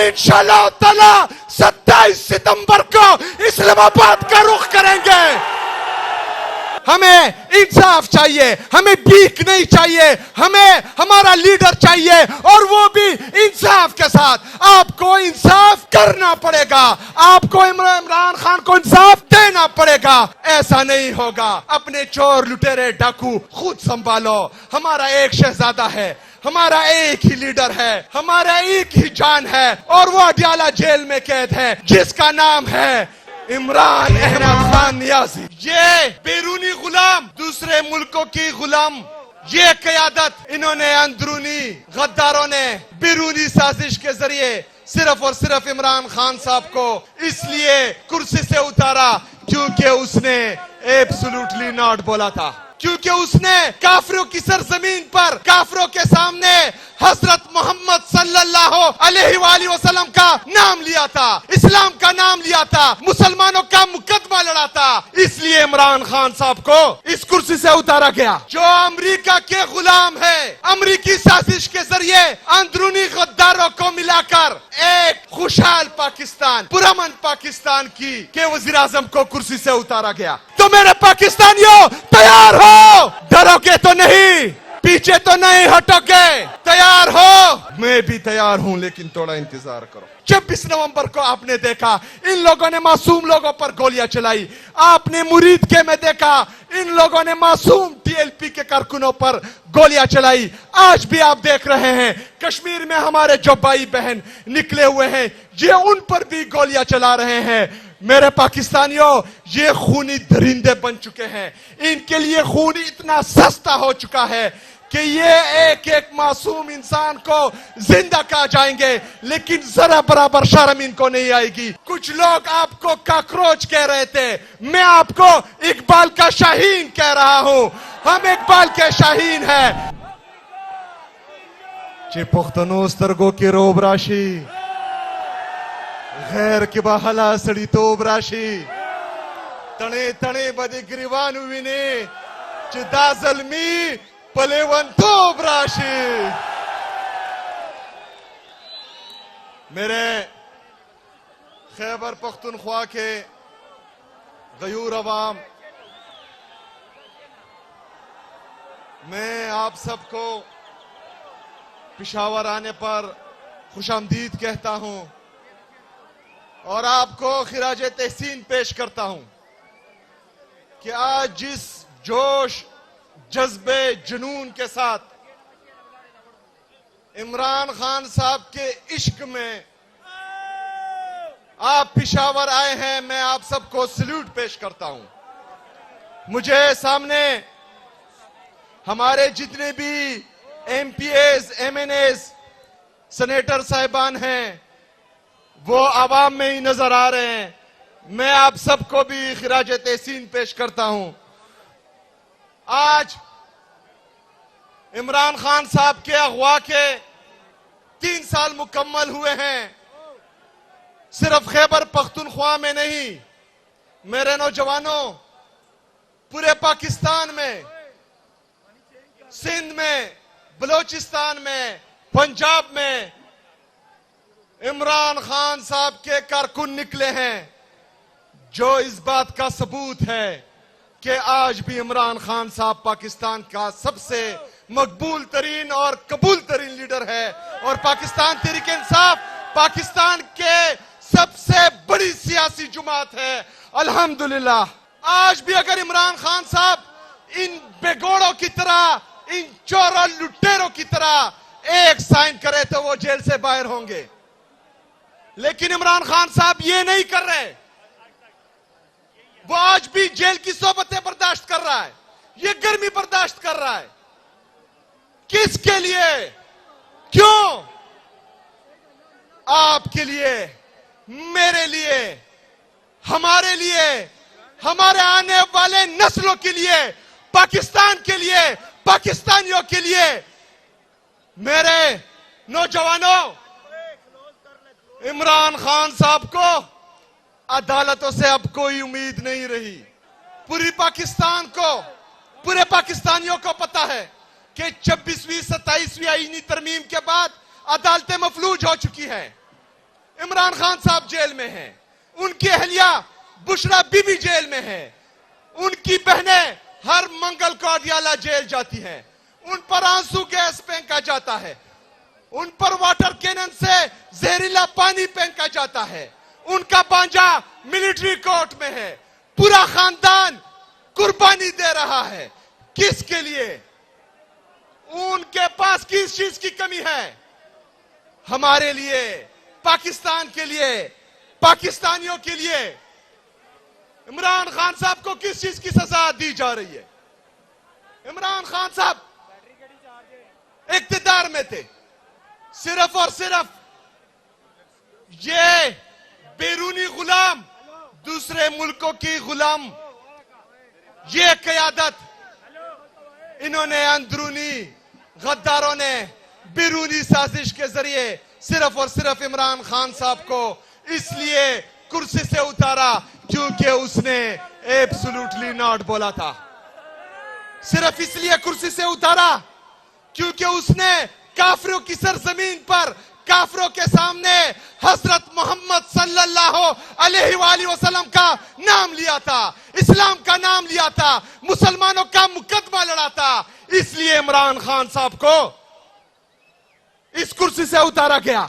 انشاءاللہ تعالی 27 ستمبر کو اسلام آباد کا رخ کریں گے. ہمیں انصاف چاہیے, ہمیں بھیک نہیں چاہیے, ہمیں ہمارا لیڈر چاہیے, اور وہ بھی انصاف کے ساتھ. آپ کو انصاف کرنا پڑے گا, آپ کو عمران خان کو انصاف دینا پڑے گا. ایسا نہیں ہوگا. اپنے چور لٹیرے ڈاکو خود سنبھالو. ہمارا ایک شہزادہ ہے, ہمارا ایک ہی لیڈر ہے, ہمارا ایک ہی جان ہے, اور وہ اڈیالہ جیل میں قید ہے, جس کا نام ہے عمران احمد خان نیازی. یہ بیرونی غلام, دوسرے ملکوں کی غلام, یہ قیادت انہوں نے اندرونی غداروں نے بیرونی سازش کے ذریعے صرف اور صرف عمران خان صاحب کو اس لیے کرسی سے اتارا کیونکہ اس نے ایبسولوٹلی ناٹ بولا تھا, کیونکہ اس نے کافروں کی سرزمین پر کافروں کے سامنے حضرت محمد صلی اللہ علیہ وآلہ وسلم کا نام لیا تھا, اسلام کا نام لیا تھا, مسلمانوں کا مقدمہ لڑا تھا. اس لیے عمران خان صاحب کو اس کرسی سے اتارا گیا. جو امریکہ کے غلام ہے, امریکی سازش کے ذریعے اندرونی غداروں کو ملا کر ایک خوشحال پاکستان, پرامن پاکستان کی کے وزیر اعظم کو کرسی سے اتارا گیا. تو میرے پاکستانیوں تیار ہو, ڈرو گے تو نہیں, پیچھے تو نہیں ہٹو گے, تیار ہو. میں بھی تیار ہوں, لیکن تھوڑا انتظار کرو. 26 نومبر کو آپ نے دیکھا ان لوگوں نے معصوم لوگوں پر گولیاں چلائی. آپ نے مرید کے میں دیکھا ان لوگوں نے معصوم ٹی ایل پی کے کارکنوں پر گولیاں چلائی. آج بھی آپ دیکھ رہے ہیں کشمیر میں ہمارے جو بھائی بہن نکلے ہوئے ہیں, یہ ان پر بھی گولیاں چلا رہے ہیں. میرے پاکستانیوں, یہ خونی درندے بن چکے ہیں. ان کے لیے خون اتنا سستا ہو چکا ہے کہ یہ ایک ایک معصوم انسان کو زندہ کہا جائیں گے, لیکن ذرا برابر شرم ان کو نہیں آئے گی. کچھ لوگ آپ کو کاکروچ کہہ رہے تھے, میں آپ کو اقبال کا شاہین کہہ رہا ہوں. ہم اقبال کے شاہین ہیں. چی پختنو سترگو کی روب راشی, غیر کی بحلا سڑی توب راشی, تنے تنے بدی گریوان وینے, چی دا ظلمی پلیون توب راشی. میرے خیبر پختونخوا کے غیور عوام, میں آپ سب کو پشاور آنے پر خوش آمدید کہتا ہوں, اور آپ کو خراج تحسین پیش کرتا ہوں کہ آج جس جوش, جذبے, جنون کے ساتھ عمران خان صاحب کے عشق میں آپ پشاور آئے ہیں, میں آپ سب کو سلیوٹ پیش کرتا ہوں. مجھے سامنے ہمارے جتنے بھی MPAs, MNAs, senator صاحبان ہیں, وہ عوام میں ہی نظر آ رہے ہیں. میں آپ سب کو بھی خراج تحسین پیش کرتا ہوں. آج عمران خان صاحب کے اغوا کے 3 سال مکمل ہوئے ہیں. صرف خیبر پختونخوا میں نہیں, میرے نوجوانوں, پورے پاکستان میں, سندھ میں, بلوچستان میں, پنجاب میں عمران خان صاحب کے کارکن نکلے ہیں, جو اس بات کا ثبوت ہے کہ آج بھی عمران خان صاحب پاکستان کا سب سے مقبول ترین اور قبول ترین لیڈر ہے, اور پاکستان تحریک انصاف پاکستان کے سب سے بڑی سیاسی جماعت ہے. الحمدللہ آج بھی اگر عمران خان صاحب ان بیگوڑوں کی طرح, ان چوروں لٹیروں کی طرح ایک سائن کرے تو وہ جیل سے باہر ہوں گے, لیکن عمران خان صاحب یہ نہیں کر رہے. وہ آج بھی جیل کی صحبتیں برداشت کر رہا ہے, یہ گرمی برداشت کر رہا ہے. کس کے لیے, کیوں؟ آپ کے لیے, میرے لیے, ہمارے لیے, ہمارے آنے والے نسلوں کے لیے, پاکستان کے لیے, پاکستانیوں کے لیے. میرے نوجوانوں, عمران خان صاحب کو عدالتوں سے اب کوئی امید نہیں رہی. پوری پاکستان کو, پورے پاکستانیوں کو پتا ہے کہ 26ویں 27ویں آئینی ترمیم کے بعد عدالتیں مفلوج ہو چکی ہیں. عمران خان صاحب جیل میں ہیں، ان کی اہلیہ بشرا بی بی جیل میں ہے، ان کی بہنیں ہر منگل کو اڈیالہ جیل جاتی ہیں، ان پر آنسو گیس پھینکا جاتا ہے، ان پر واٹر کینن سے زہریلا پانی پھینکا جاتا ہے، ان کا بانجا ملٹری کورٹ میں ہے، پورا خاندان قربانی دے رہا ہے۔ کس کے لیے؟ ان کے پاس کس چیز کی کمی ہے؟ ہمارے لیے، پاکستان کے لیے، پاکستانیوں کے لیے۔ عمران خان صاحب کو کس چیز کی سزا دی جا رہی ہے؟ عمران خان صاحب اقتدار میں تھے، صرف اور صرف یہ بیرونی غلام، دوسرے ملکوں کی غلام، یہ قیادت انہوں نے اندرونی غداروں نے بیرونی سازش کے ذریعے صرف اور صرف عمران خان صاحب کو اس لیے کرسی سے اتارا کیونکہ اس نے ایبسولوٹلی ناٹ بولا تھا۔ صرف اس لیے کرسی سے اتارا کیونکہ اس نے کافروں کی سرزمین پر کافروں کے سامنے حضرت محمد صلی اللہ علیہ وآلہ وسلم کا نام لیا تھا، اسلام کا نام لیا تھا، مسلمانوں کا مقدمہ لڑا تھا۔ اس لیے عمران خان صاحب کو اس کرسی سے اتارا گیا،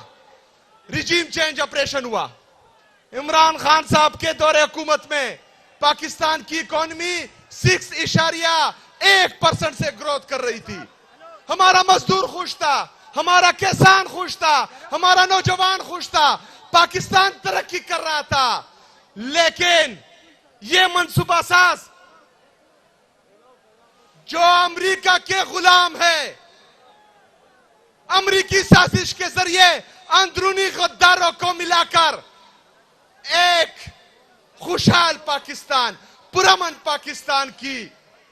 ریجیم چینج آپریشن ہوا۔ عمران خان صاحب کے دور حکومت میں پاکستان کی اکانومی 6.1% سے گروتھ کر رہی تھی۔ ہمارا مزدور خوش تھا، ہمارا کسان خوش تھا، ہمارا نوجوان خوش تھا، پاکستان ترقی کر رہا تھا۔ لیکن یہ منصوبہ ساز جو امریکہ کے غلام ہے، امریکی سازش کے ذریعے اندرونی غداروں کو ملا کر ایک خوشحال پاکستان، پرامن پاکستان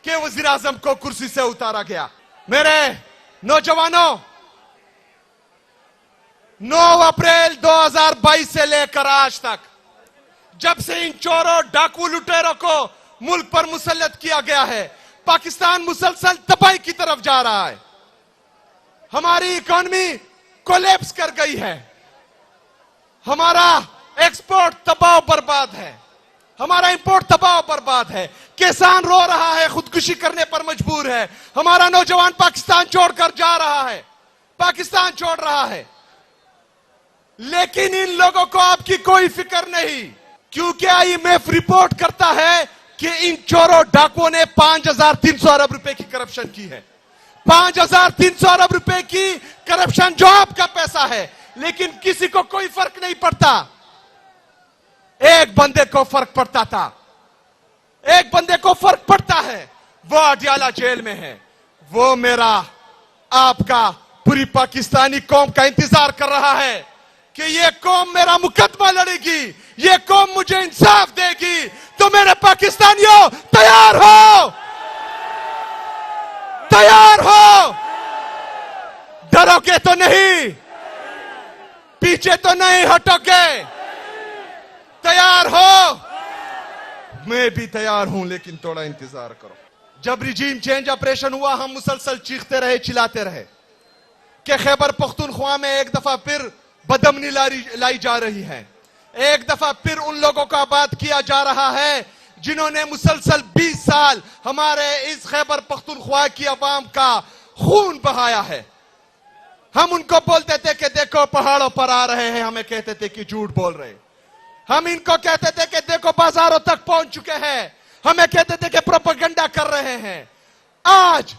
کے وزیر اعظم کو کرسی سے اتارا گیا۔ میرے نوجوانوں، 9 اپریل 2022 سے لے کر آج تک جب سے ان چوروں ڈاکو لٹیروں کو ملک پر مسلط کیا گیا ہے، پاکستان مسلسل تباہی کی طرف جا رہا ہے۔ ہماری اکانومی کولیپس کر گئی ہے، ہمارا ایکسپورٹ تباہ و برباد ہے، ہمارا امپورٹ تباہ و برباد ہے، کسان رو رہا ہے، خودکشی کرنے پر مجبور ہے، ہمارا نوجوان پاکستان چھوڑ کر جا رہا ہے، پاکستان چھوڑ رہا ہے۔ لیکن ان لوگوں کو آپ کی کوئی فکر نہیں، کیونکہ IMF رپورٹ کرتا ہے کہ ان چوروں ڈاکووں نے 5,300 ارب روپے کی کرپشن کی ہے۔ 5,300 ارب روپے کی کرپشن جو آپ کا پیسہ ہے، لیکن کسی کو کوئی فرق نہیں پڑتا۔ ایک بندے کو فرق پڑتا تھا، ایک بندے کو فرق پڑتا ہے، وہ اڈیالہ جیل میں ہے۔ وہ میرا، آپ کا، پوری پاکستانی قوم کا انتظار کر رہا ہے کہ یہ قوم میرا مقدمہ لڑے گی، یہ قوم مجھے انصاف دے گی۔ تو میرے پاکستانیوں تیار ہو، تیار ہو، ڈرو گے تو نہیں، پیچھے تو نہیں ہٹو گے، تیار ہو۔ میں بھی تیار ہوں، لیکن تھوڑا انتظار کرو۔ جب ریجیم چینج آپریشن ہوا، ہم مسلسل چیختے رہے، چلاتے رہے کہ خیبر پختونخوا میں ایک دفعہ پھر بدامنی لائی جا رہی ہے، ایک دفعہ پھر ان لوگوں کا آباد کیا جا رہا ہے جنہوں نے مسلسل 20 سال ہمارے اس خیبر پختونخوا کی عوام کا خون بہایا ہے۔ ہم ان کو بولتے تھے کہ دیکھو پہاڑوں پر آ رہے ہیں، ہمیں کہتے تھے کہ جھوٹ بول رہے ہیں۔ ہم ان کو کہتے تھے کہ دیکھو بازاروں تک پہنچ چکے ہیں، ہمیں کہتے تھے کہ پروپیگنڈا کر رہے ہیں۔ آج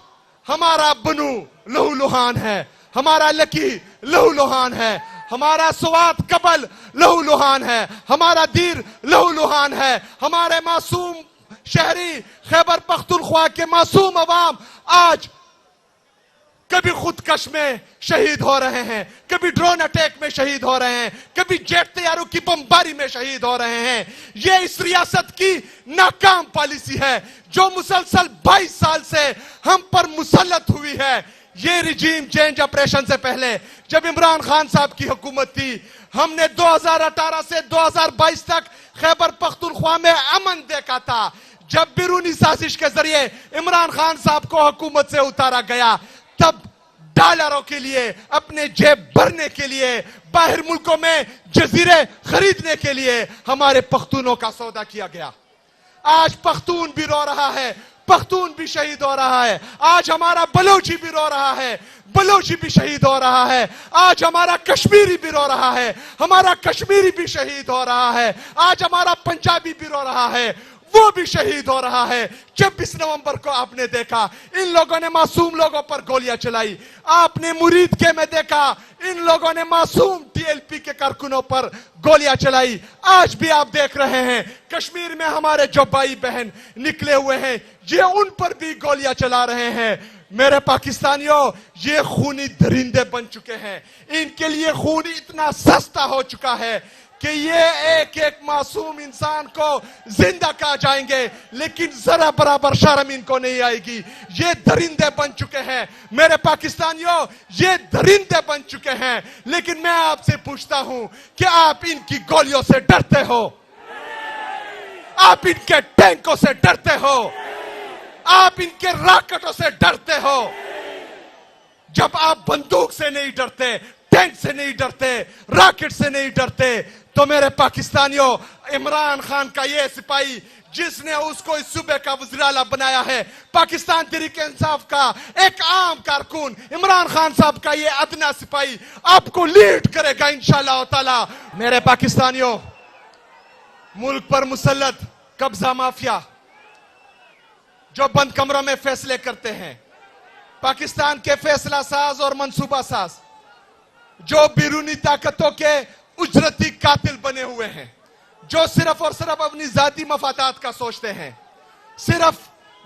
ہمارا بنو لہو لہان ہے، ہمارا لکی لہو لہان ہے، ہمارا سوات قبل لہو لہان ہے، ہمارا دیر لہو لہان ہے، ہمارے معصوم شہری خیبر پختونخوا کے معصوم عوام آج کبھی خودکش میں شہید ہو رہے ہیں، کبھی ڈرون اٹیک میں شہید ہو رہے ہیں، کبھی جیٹ طیاروں کی بمباری میں شہید ہو رہے ہیں۔ یہ اس ریاست کی ناکام پالیسی ہے جو مسلسل 22 سال سے ہم پر مسلط ہوئی ہے۔ یہ ریجیم چینج آپریشن سے پہلے جب عمران خان صاحب کی حکومت تھی، ہم نے 2018 سے 2022 تک خیبر پختونخوا میں امن دیکھا تھا۔ جب بیرونی سازش کے ذریعے عمران خان صاحب کو حکومت سے اتارا گیا، تب ڈالروں کے لیے, اپنے جیب بھرنے کے لیے, باہر ملکوں میں جزیرے خریدنے کے لیے ہمارے پختونوں کا سودا کیا گیا. آج پختون بھی رو رہا ہے, پختون بھی شہید ہو رہا ہے. آج ہمارا بلوچی بھی رو رہا ہے, بلوچی بھی شہید ہو رہا ہے. آج ہمارا کشمیری بھی رو رہا ہے, ہمارا کشمیری بھی شہید ہو رہا ہے. آج ہمارا پنجابی بھی رو رہا ہے, وہ بھی شہید ہو رہا ہے. 26 نومبر کو آپ نے دیکھا ان لوگوں نے معصوم لوگوں پر گولیاں چلائی. آپ نے مرید کے میں دیکھا ان لوگوں نے معصوم ٹی ایل پی کے کارکنوں پر گولیاں چلائی. آج بھی آپ دیکھ رہے ہیں کشمیر میں ہمارے جو بھائی بہن نکلے ہوئے ہیں یہ ان پر بھی گولیاں چلا رہے ہیں. میرے پاکستانیوں, یہ خونی درندے بن چکے ہیں. ان کے لیے خون اتنا سستا ہو چکا ہے کہ یہ ایک ایک معصوم انسان کو زندہ کہا جائیں گے لیکن ذرا برابر شرم ان کو نہیں آئے گی. یہ درندے بن چکے ہیں میرے پاکستانیوں, یہ درندے بن چکے ہیں. لیکن میں آپ سے پوچھتا ہوں کہ آپ ان کی گولیوں سے ڈرتے ہو؟ آپ ان کے ٹینکوں سے ڈرتے ہو؟ آپ ان کے راکٹوں سے ڈرتے ہو؟ جب آپ بندوق سے نہیں ڈرتے, ٹینک سے نہیں ڈرتے, راکٹ سے نہیں ڈرتے, تو میرے پاکستانیوں عمران خان کا یہ سپاہی جس نے اس کو اس صوبے کا وزیر اعلیٰ بنایا ہے, پاکستان تحریک انصاف کا ایک عام کارکن عمران خان صاحب کا یہ ادنا سپاہی آپ کو لیڈ کرے گا انشاءاللہ تعالی. میرے پاکستانیوں, ملک پر مسلط قبضہ مافیا جو بند کمروں میں فیصلے کرتے ہیں, پاکستان کے فیصلہ ساز اور منصوبہ ساز جو بیرونی طاقتوں کے اجرتی قاتل بنے ہوئے ہیں, جو صرف اور صرف اپنی ذاتی مفادات کا سوچتے ہیں, صرف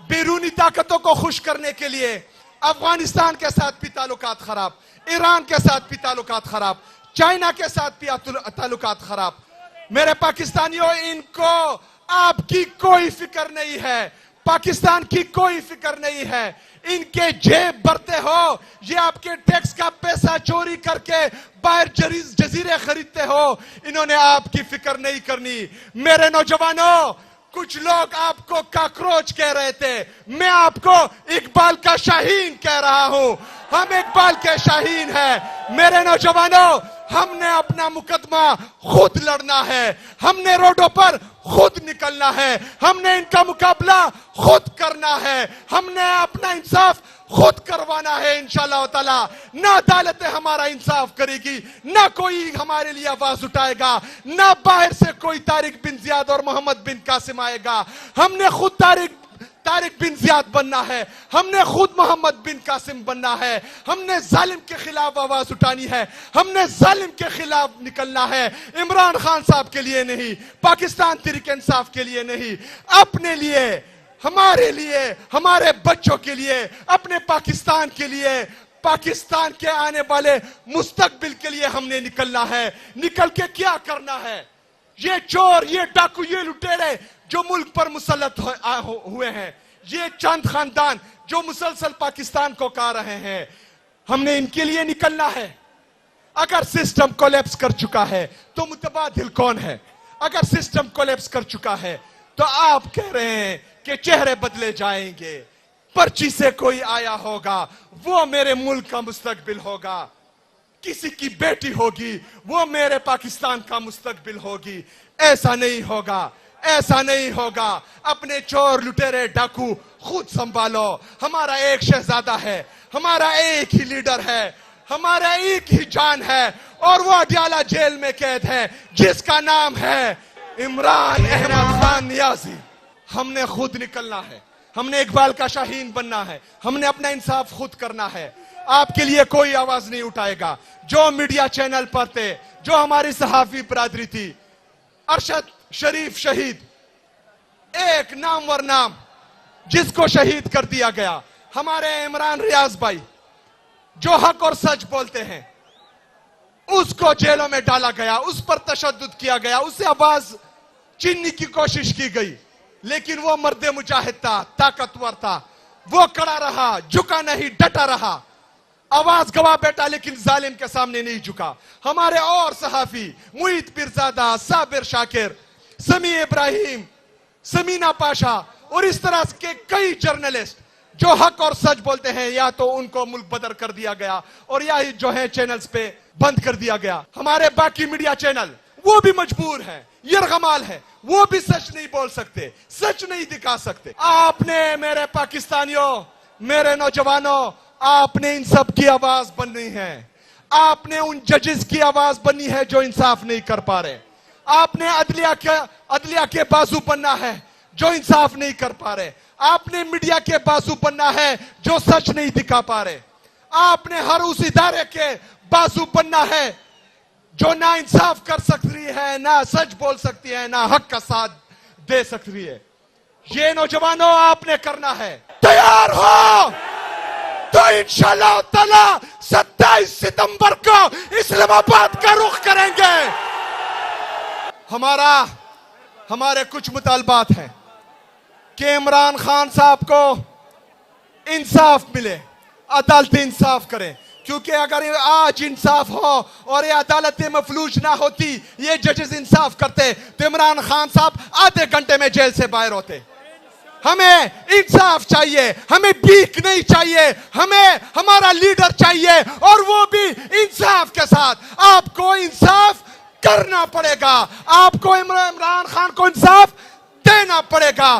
بیرونی طاقتوں کو خوش کرنے کے لیے افغانستان کے ساتھ بھی تعلقات خراب, ایران کے ساتھ بھی تعلقات خراب, چائنا کے ساتھ بھی تعلقات خراب. میرے پاکستانیوں, ان کو آپ کی کوئی فکر نہیں ہے, پاکستان کی کوئی فکر نہیں ہے. ان کے جیب بھرتے ہو, یہ آپ کے ٹیکس کا پیسہ چوری کر کے باہر جزیرے خریدتے ہو, انہوں نے آپ کی فکر نہیں کرنی. میرے نوجوانوں, کچھ لوگ آپ کو کاکروچ کہہ رہے تھے, میں آپ کو اقبال کا شاہین کہہ رہا ہوں. ہم اقبال کے شاہین ہیں. میرے نوجوانوں, ہم نے اپنا مقدمہ خود لڑنا ہے, ہم نے روڈوں پر خود نکلنا ہے, ہم نے ان کا مقابلہ خود کرنا ہے, ہم نے اپنا انصاف خود کروانا ہے انشاءاللہ تعالی. نہ عدالت ہمارا انصاف کرے گی, نہ کوئی ہمارے لیے آواز اٹھائے گا, نہ باہر سے کوئی طارق بن زیاد اور محمد بن قاسم آئے گا. ہم نے خود طارق بن زیاد بننا ہے, ہم نے خود محمد بن قاسم بننا ہے. ہم نے ظالم کے خلاف آواز اٹھانی ہے, ہم نے ظالم کے خلاف نکلنا ہے. عمران خان صاحب کے لیے نہیں, پاکستان تحریک انصاف کے لیے نہیں, اپنے لیے, ہمارے لیے, ہمارے بچوں کے لیے, اپنے پاکستان کے لیے, پاکستان کے آنے والے مستقبل کے لیے ہم نے نکلنا ہے. نکل کے کیا کرنا ہے؟ یہ چور, یہ ڈاکو, یہ لٹیرے جو ملک پر مسلط ہوئے ہیں, یہ چند خاندان جو مسلسل پاکستان کو کھا رہے ہیں, ہم نے ان کے لیے نکلنا ہے. اگر سسٹم کولیپس کر چکا ہے تو متبادل کون ہے؟ اگر سسٹم کولیپس کر چکا ہے تو آپ کہہ رہے ہیں کہ چہرے بدلے جائیں گے, پرچی سے کوئی آیا ہوگا, وہ میرے ملک کا مستقبل ہوگا, کسی کی بیٹی ہوگی, وہ میرے پاکستان کا مستقبل ہوگی. ایسا نہیں ہوگا, ایسا نہیں ہوگا. اپنے چور, لٹیرے, ڈاکو خود سنبھالو. ہمارا ایک شہزادہ ہے, ہمارا ایک ہی لیڈر ہے, ہمارا ایک ہی جان ہے, اور وہ اڈیالہ جیل میں قید ہے جس کا نام ہے عمران احمد خان نیازی. ہم نے خود نکلنا ہے, ہم نے اقبال کا شاہین بننا ہے, ہم نے اپنا انصاف خود کرنا ہے. آپ کے لیے کوئی آواز نہیں اٹھائے گا. جو میڈیا چینل پر تھے, جو ہماری صحافی برادری تھی, ارشد شریف شہید, ایک نامور نام جس کو شہید کر دیا گیا. ہمارے عمران ریاض بھائی جو حق اور سچ بولتے ہیں, اس کو جیلوں میں ڈالا گیا, اس پر تشدد کیا گیا, اسے آواز چیننے کی کوشش کی گئی. لیکن وہ مرد مجاہد تھا, طاقتور تھا, وہ کڑا رہا, جھکا نہیں, ڈٹا رہا, آواز گوا بیٹا, لیکن ظالم کے سامنے نہیں جھکا. ہمارے اور صحافی محیط پیرزادہ, صابر شاکر, سمیع ابراہیم, سمینہ پاشا اور اس طرح کے کئی جرنلسٹ جو حق اور سچ بولتے ہیں یا تو ان کو ملک بدر کر دیا گیا اور یا ہی جو ہے چینلز پہ بند کر دیا گیا. ہمارے باقی میڈیا چینل وہ بھی مجبور ہیں, یرغمال ہے, وہ بھی سچ نہیں بول سکتے, سچ نہیں دکھا سکتے. آپ نے میرے پاکستانیوں, میرے نوجوانوں, آپ نے ان سب کی آواز بننی ہے. آپ نے ان ججز کی آواز بننی ہے جو انصاف نہیں کر پا رہے. آپ نے عدلیہ کے بازو بننا ہے جو انصاف نہیں کر پا رہے. آپ نے میڈیا کے بازو بننا ہے جو سچ نہیں دکھا پا رہے. آپ نے ہر اس ادارے کے بازو بننا ہے جو نہ انصاف کر سکتی ہے, نہ سچ بول سکتی ہے, نہ حق کا ساتھ دے سکتی ہے. یہ نوجوانوں آپ نے کرنا ہے. تیار ہو تو انشاءاللہ تعالی 27 ستمبر کو اسلام آباد کا رخ کریں گے. ہمارے کچھ مطالبات ہیں کہ عمران خان صاحب کو انصاف ملے, عدالت انصاف کریں. کیونکہ اگر آج انصاف ہو اور یہ عدالت مفلوج نہ ہوتی, یہ ججز انصاف کرتے, تو عمران خان صاحب آدھے گھنٹے میں جیل سے باہر ہوتے. ہمیں انصاف چاہیے, ہمیں بھیک نہیں چاہیے, ہمیں ہمارا لیڈر چاہیے اور وہ بھی انصاف کے ساتھ. آپ کو انصاف کرنا پڑے گا, آپ کو عمران خان کو انصاف دینا پڑے گا.